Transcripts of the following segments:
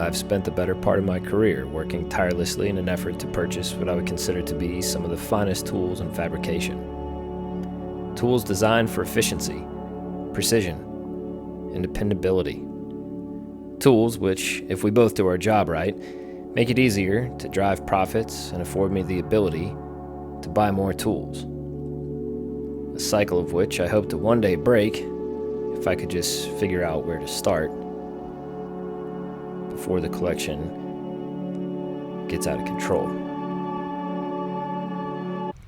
I've spent the better part of my career working tirelessly in an effort to purchase what I would consider to be some of the finest tools in fabrication. Tools designed for efficiency, precision, and dependability. Tools which, if we both do our job right, make it easier to drive profits and afford me the ability to buy more tools. A cycle of which I hope to one day break if I could just figure out where to start before the collection gets out of control.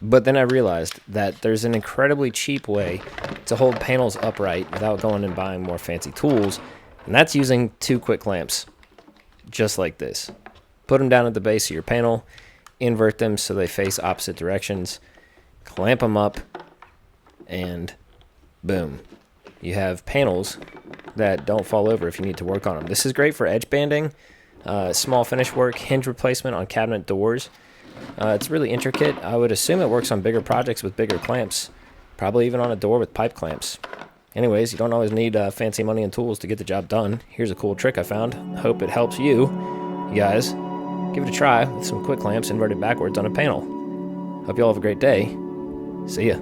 But then I realized that there's an incredibly cheap way to hold panels upright without going and buying more fancy tools, and that's using 2 quick clamps, just like this. Put them down at the base of your panel, invert them so they face opposite directions, clamp them up, and boom. You have panels that don't fall over if you need to work on them. This is great for edge banding, small finish work, hinge replacement on cabinet doors. It's really intricate. I would assume it works on bigger projects with bigger clamps, probably even on a door with pipe clamps. Anyways, you don't always need fancy money and tools to get the job done. Here's a cool trick I found. Hope it helps you. You guys, give it a try with some quick clamps inverted backwards on a panel. Hope you all have a great day. See ya.